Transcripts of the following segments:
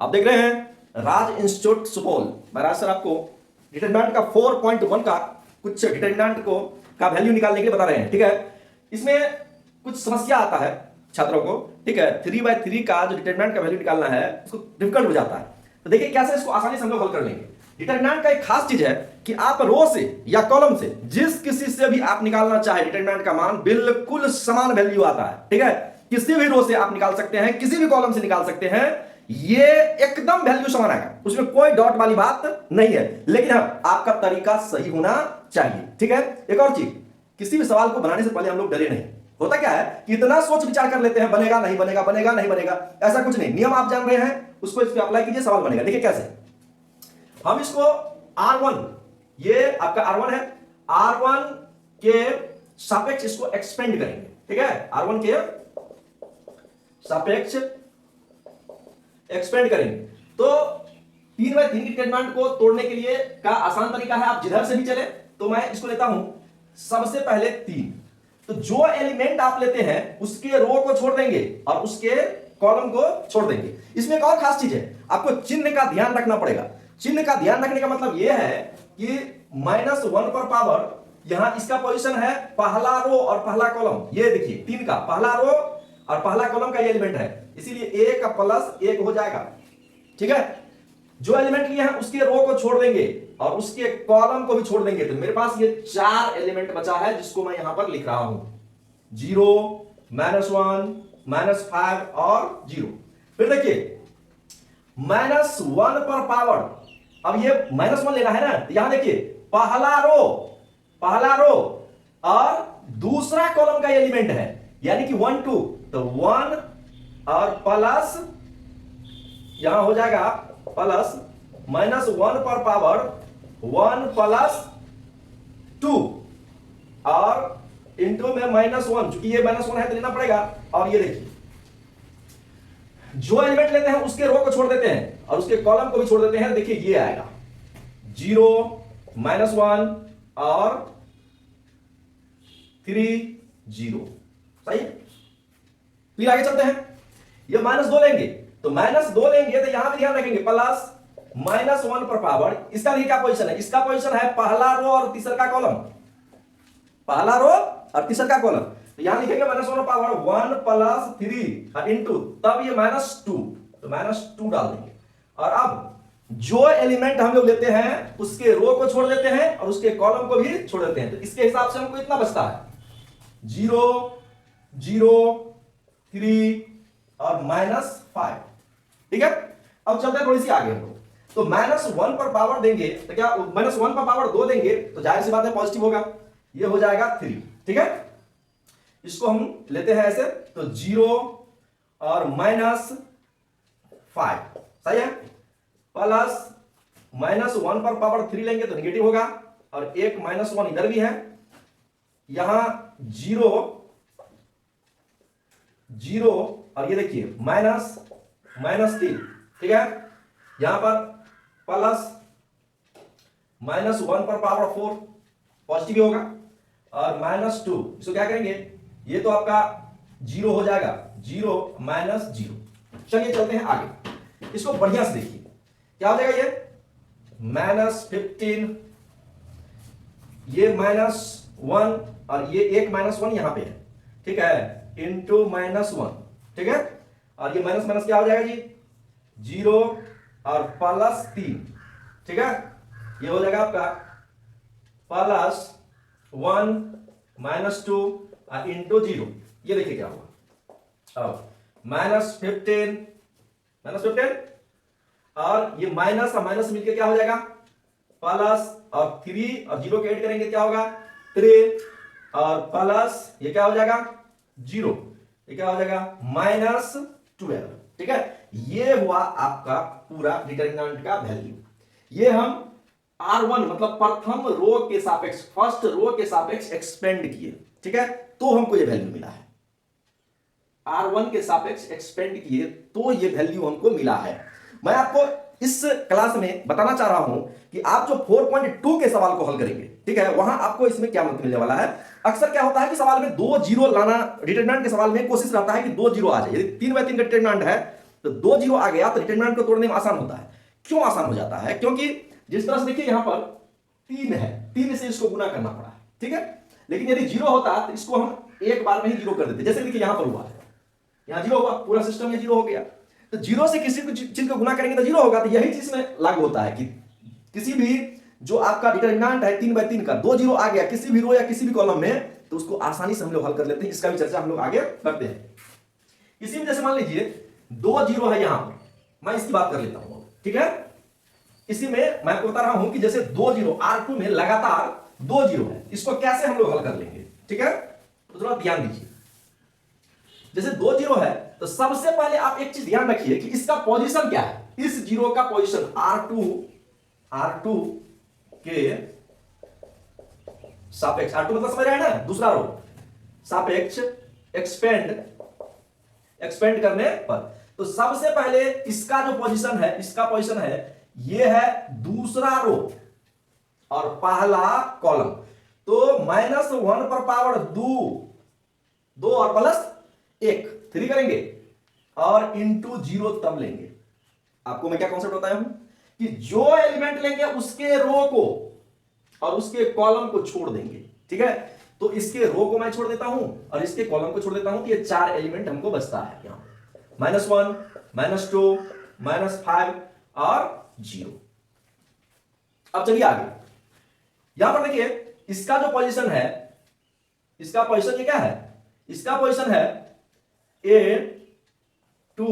आप देख रहे हैं राज इंस्टीट्यूट सुपौल। मैं राज सर आपको डिटरमिनेंट का 4.1 का कुछ डिटरमिनेंट को का वैल्यू निकालने के लिए बता रहे हैं। ठीक है, इसमें कुछ समस्या आता है छात्रों को। ठीक है, 3/3 का जो डिटरमिनेंट का वैल्यू निकालना है उसको डिफिकल्ट हो जाता है। तो देखिए कैसे इसको आसानी से हम लोग हल कर लेंगे। डिटरमिनेंट का एक खास चीज है कि आप रो से या कॉलम से जिस किसी से भी आप निकालना चाहे डिटरमिनेंट का मान बिल्कुल समान वैल्यू आता है। ठीक है, किसी भी रो से आप निकाल सकते हैं, किसी भी कॉलम से निकाल सकते हैं, ये एकदम वैल्यू समान आएगा, उसमें कोई डॉट वाली बात नहीं है। लेकिन हाँ, आपका तरीका सही होना चाहिए। ठीक है, एक और चीज, किसी भी सवाल को बनाने से पहले हम लोग डरे नहीं। होता क्या है कि इतना सोच विचार कर लेते हैं, बनेगा नहीं बनेगा, बनेगा नहीं बनेगा, ऐसा कुछ नहीं। नियम आप जान रहे हैं, उसको इस पे अप्लाई कीजिए, सवाल बनेगा। देखिए कैसे हम इसको R1, ये आपका R1 है, R1 के सापेक्ष इसको एक्सपेंड करेंगे। ठीक है, R1 के सापेक्ष एक्सपेंड करेंगे। तो 3/3 की डिटरमिनेंट को तोड़ने के लिए का आसान तरीका है, आप जिधर से भी चले। तो मैं इसको लेता हूं सबसे पहले 3। तो जो एलिमेंट आप लेते हैं उसके रो को छोड़ देंगे और उसके कॉलम को छोड़ देंगे। इसमें एक और खास चीज है, आपको चिन्ह का ध्यान रखना पड़ेगा। चिन्ह का ध्यान रखने का मतलब यह है कि -1 पर पावर, यहां इसका पोजीशन है पहला रो और पहला कॉलम। ये देखिए 3 का पहला रो और पहला कॉलम का ये एलिमेंट है, इसीलिए a का +1 हो जाएगा। ठीक है, जो एलिमेंट लिए हैं उसके रो को छोड़ देंगे और उसके कॉलम को भी छोड़ देंगे। तो मेरे पास ये 4 एलिमेंट बचा है जिसको मैं यहां पर लिख रहा हूं, 0, -1, -5 और 0। फिर देखिए -1 पर पावर, अब ये -1 लेना है ना, तो यहां देखिए पहला रो और दूसरा कॉलम का एलिमेंट है, यानी कि 1 2, तो 1 और प्लस यहां हो जाएगा प्लस -1 पर पावर 1 + 2 और इंटू में -1, चूंकि ये -1 है तो लेना पड़ेगा। और ये देखिए जो एलिमेंट लेते हैं उसके रो को छोड़ देते हैं और उसके कॉलम को भी छोड़ देते हैं। देखिए ये आएगा 0, -1 और 3 0। सही है, फिर आगे चलते हैं। ये -2 लेंगे, तो -2 लेंगे तो यहां भी ध्यान रखेंगे प्लस -1 पर पावर, इसका भी क्या पोजीशन है, इसका पोजीशन है पहला रो और तीसरा कॉलम, पहला रो और तीसरा कॉलम। तो यहां लिखेंगे -1 पर पावर 1 + 3 इंटू, तब ये -2, तो -2 डाल देंगे। और अब जो एलिमेंट हम लोग लेते हैं उसके रो को छोड़ देते हैं और उसके कॉलम को भी छोड़ देते हैं। तो इसके हिसाब से हमको इतना बचता है 0 0 3 और -5। ठीक है, अब चलते हैं थोड़ी सी आगे हम लोग। तो -1 पर पावर देंगे तो क्या, -1 पर पावर 2 देंगे तो जाहिर सी बात है पॉजिटिव होगा, ये हो जाएगा 3। ठीक है, इसको हम लेते हैं ऐसे, तो 0 और -5, सही है, प्लस -1 पर पावर 3 लेंगे तो नेगेटिव होगा और एक -1 इधर भी है, यहां 0 0 और ये देखिए -3। ठीक है, यहां पर प्लस -1 पर पावर 4 पॉजिटिव होगा और -2, इसको क्या करेंगे, ये तो आपका 0 हो जाएगा, 0 -0। चलिए चलते हैं आगे, इसको बढ़िया से देखिए क्या हो जाएगा, ये -15, ये -1 और ये एक -1 यहां पे है। ठीक है, इंटू -1। ठीक है, और ये माइनस क्या हो जाएगा जी, 0 और +3। ठीक है, ये हो जाएगा आपका +1 -2 इंटू 0। ये देखिए क्या होगा, अब -15 और ये माइनस और माइनस मिलकर क्या हो जाएगा, प्लस और 3 और 0 के ऐड करेंगे क्या होगा 3 और प्लस ये क्या हो जाएगा 0, ये क्या हो जाएगा -12। ठीक है, ये हुआ आपका पूरा डिटरमिनेंट का वैल्यू। ये हम R1 मतलब प्रथम रो के सापेक्ष, फर्स्ट रो के सापेक्ष एक्सपेंड किए। ठीक है, तो हमको ये वैल्यू मिला है, R1 के सापेक्ष एक्सपेंड किए तो ये वैल्यू हमको मिला है। मैं आपको इस क्लास में बताना चाह रहा हूं कि आप जो 4.2 के सवाल को हल करेंगे, ठीक है, वहां आपको इसमें क्या मत मिलने वाला है। अक्सर क्या होता है कि सवाल में 2 0 लाना, डिटरमिनेंट के सवाल में कोशिश रहता है कि 2 0 आ जाए। यदि 3/3 का डिटरमिनेंट है तो 2 जीरो आ गया तो डिटरमिनेंट को तोड़ने में आसान होता है। क्यों आसान हो जाता है? क्योंकि जिस तरह से देखिए यहां पर 3 है, 3 से इसको गुना करना पड़ा, ठीक है। लेकिन यदि जीरो होता तो इसको हम एक बार में ही जीरो कर देते, जैसे देखिए यहां पर हुआ है, यहां जीरो हुआ, पूरा सिस्टम में जीरो हो गया। तो जीरो से किसी चीज को गुना करेंगे तो जीरो होगा। तो यही चीज में लागू होता है कि किसी भी जो आपका डिटरमिनेंट है 3/3 का, 2 जीरो आ गया किसी भी रो या किसी भी कॉलम में, तो उसको आसानी से हम लोग हल कर लेते हैं। इसका भी चर्चा हम लोग आगे करते हैं। इसी में जैसे मान लीजिए 2 जीरो है यहां पर, मैं इसकी बात कर लेता हूं, ठीक है। इसी में मैं आपको बता रहा हूं कि जैसे 2 जीरो R2 में लगातार 2 जीरो है, इसको कैसे हम लोग हल कर लेंगे, ठीक है। तो थोड़ा ध्यान दीजिए, जैसे 2 जीरो है तो सबसे पहले आप एक चीज ध्यान रखिए कि इसका पोजीशन क्या है। इस जीरो का पोजीशन R2 के सापेक्ष, R2 मतलब समझ रहे हैं ना, दूसरा रो सापेक्ष एक्सपेंड करने पर। तो सबसे पहले इसका जो पोजीशन है, इसका पोजीशन है ये है दूसरा रो और पहला कॉलम। तो -1 पर पावर 2 और प्लस 1 3 करेंगे और इंटू 0 तब लेंगे। आपको मैं क्या कॉन्सेप्ट बताया हूं कि जो एलिमेंट लेंगे उसके रो को और उसके कॉलम को छोड़ देंगे, ठीक है। तो इसके रो को मैं छोड़ देता हूं और इसके कॉलम को छोड़ देता हूं, तो ये 4 एलिमेंट हमको बचता है यहां, -1 -2 -5 और 0। अब चलिए आगे, यहां पर देखिए इसका जो पोजीशन है, इसका पोजीशन ये क्या है, इसका पोजीशन है A2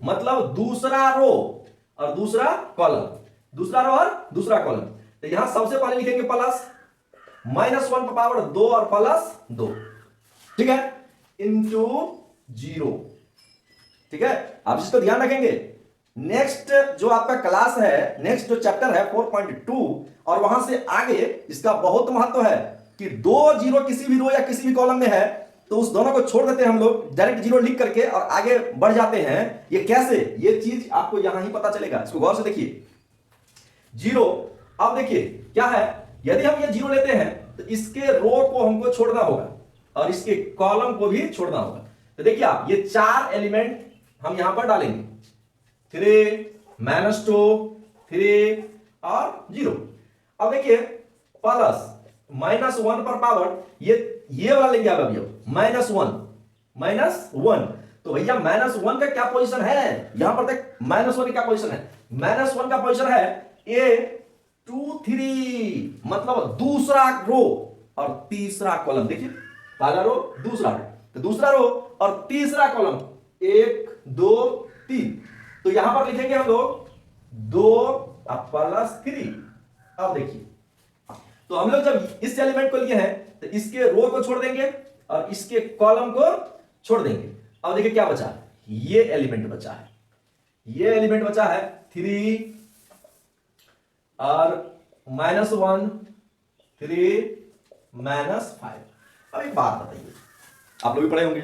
मतलब दूसरा रो और दूसरा कॉलम, दूसरा रो और दूसरा कॉलम। तो यहां सबसे पहले लिखेंगे प्लस -1 पर पावर 2 और प्लस 2, ठीक है, इंटू 0, ठीक है। आप इसको ध्यान रखेंगे। नेक्स्ट जो आपका क्लास है, नेक्स्ट जो चैप्टर है 4.2 और वहां से आगे इसका बहुत महत्व है कि 2 जीरो किसी भी रो या किसी भी कॉलम में है तो उस दोनों को छोड़ देते हैं हम लोग, डायरेक्ट जीरो लिख करके और आगे बढ़ जाते हैं। ये कैसे, ये चीज आपको यहां ही पता चलेगा। इसको गौर से देखिए, जीरो, अब देखिए क्या है, यदि हम ये जीरो लेते हैं तो इसके रो को हमको छोड़ना होगा और इसके कॉलम को भी छोड़ना होगा। तो देखिए आप ये 4 एलिमेंट हम यहां पर डालेंगे, 3 -2 3 और 0। अब देखिए प्लस -1 पर पावर ये वाला लेंगे आप अभी, -1 तो भैया -1 का क्या पोजीशन है, यहां पर देख -1 का क्या पोजीशन है, -1 का पोजीशन है A2 मतलब दूसरा रो और तीसरा कॉलम। देखिए पहला रो दूसरा रो, तो दूसरा रो और तीसरा कॉलम 1 2 3। तो यहां पर लिखेंगे हम लोग 2 प्लस 3। अब देखिए, तो हम लोग जब इस एलिमेंट को लिए हैं तो इसके रो को छोड़ देंगे और इसके कॉलम को छोड़ देंगे। अब देखिए क्या बचा है, ये एलिमेंट बचा है, ये एलिमेंट बचा है 3 और -1 3 -5। अब एक बात बताइए, आप लोग भी पढ़े होंगे,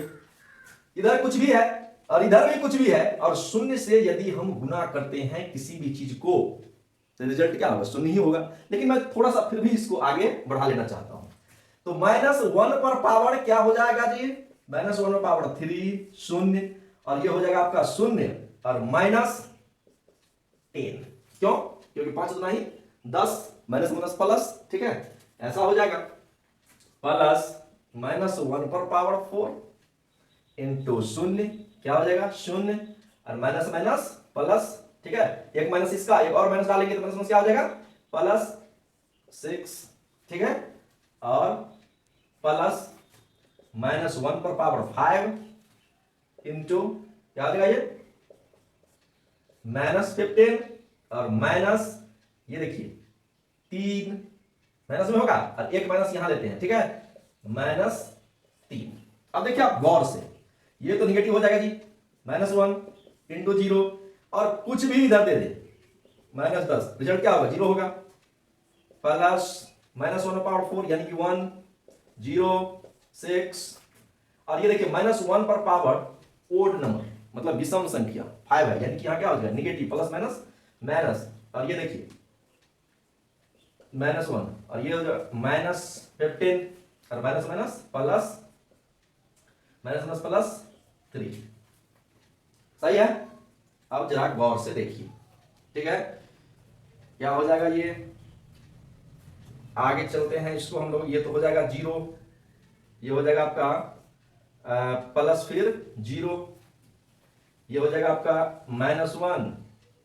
इधर कुछ भी है और इधर भी कुछ भी है और शून्य से यदि हम गुना करते हैं किसी भी चीज को तो रिजल्ट क्या होगा, शून्य ही होगा। लेकिन मैं थोड़ा सा फिर भी इसको आगे बढ़ा लेना चाहता हूं। तो -1 पर पावर क्या हो जाएगा जी, -1 पर पावर 3 शून्य और ये हो जाएगा आपका शून्य और -10। क्यों, क्योंकि 5 उतना ही 10 माइनस प्लस, ठीक है, ऐसा हो जाएगा प्लस -1 पर पावर 4 इंटू शून्य, क्या हो जाएगा शून्य और माइनस माइनस प्लस, ठीक है, एक माइनस इसका एक और माइनस डालेंगे तो माइनस क्या हो जाएगा +6, ठीक है, और प्लस -1 पर पावर 5 इंटू क्या हो जाएगा ये -15 और माइनस ये देखिए 3 माइनस में होगा और एक माइनस यहां लेते हैं, ठीक है, -3। अब देखिए आप गौर से, ये तो निगेटिव हो जाएगा जी, -1 इंटू 0 और कुछ भी इधर दे दे -10, रिजल्ट क्या होगा 0 होगा, प्लस -1 पावर 4 यानी कि 1 0 6 और ये देखिए -1 पर पावर ओड नंबर मतलब विषम संख्या 5 है, यानी कि यहां क्या हो जाएगा निगेटिव प्लस माइनस माइनस और ये देखिए -1 और ये हो जाएगा -15 और minus minus plus minus plus 3, सही है। अब जरा गौर से देखिए, ठीक है, क्या हो जाएगा ये, आगे चलते हैं इसको हम लोग, ये तो हो जाएगा 0, ये हो जाएगा आपका प्लस फिर 0, ये हो जाएगा आपका -1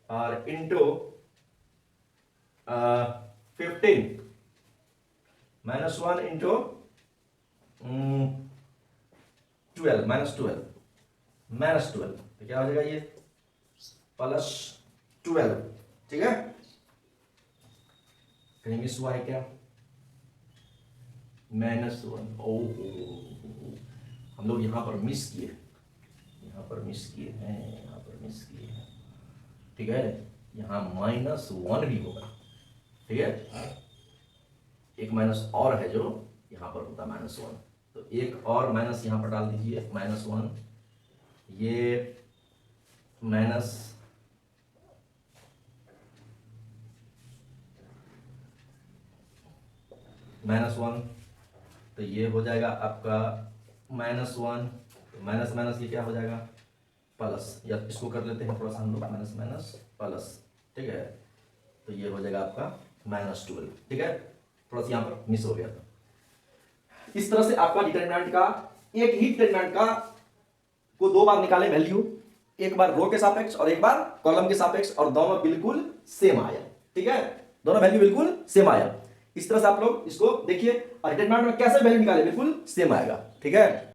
और इंटू 15, -1 इंटू 12, -12, तो क्या हो जाएगा ये +12, ठीक है। कहीं मिस हुआ है क्या? -1, ओ हम लोग यहां पर मिस किए, यहाँ पर मिस किए हैं, ठीक है। यहाँ -1 भी होगा, ठीक है, एक माइनस और है जो यहाँ पर होता -1, तो एक और माइनस यहाँ पर डाल दीजिए, -1, ये -1, तो ये हो जाएगा आपका -1, तो माइनस ये क्या हो जाएगा प्लस, या इसको कर लेते हैं थोड़ा सा हम लोग, माइनस प्लस, ठीक है, तो ये हो जाएगा आपका -12, ठीक है, थोड़ा सा यहाँ पर मिस हो गया था। इस तरह से आपका डिटरमिनेंट का, एक ही डिटरमिनेंट का को 2 बार निकाले वैल्यू, एक बार रो के सापेक्ष और एक बार कॉलम के सापेक्ष, और दोनों बिल्कुल सेम आया, ठीक है, दोनों वैल्यू बिल्कुल सेम आया। इस तरह से आप लोग इसको देखिए, और डिटरमिनेंट में कैसे वैल्यू निकाले बिल्कुल सेम आएगा, ठीक है।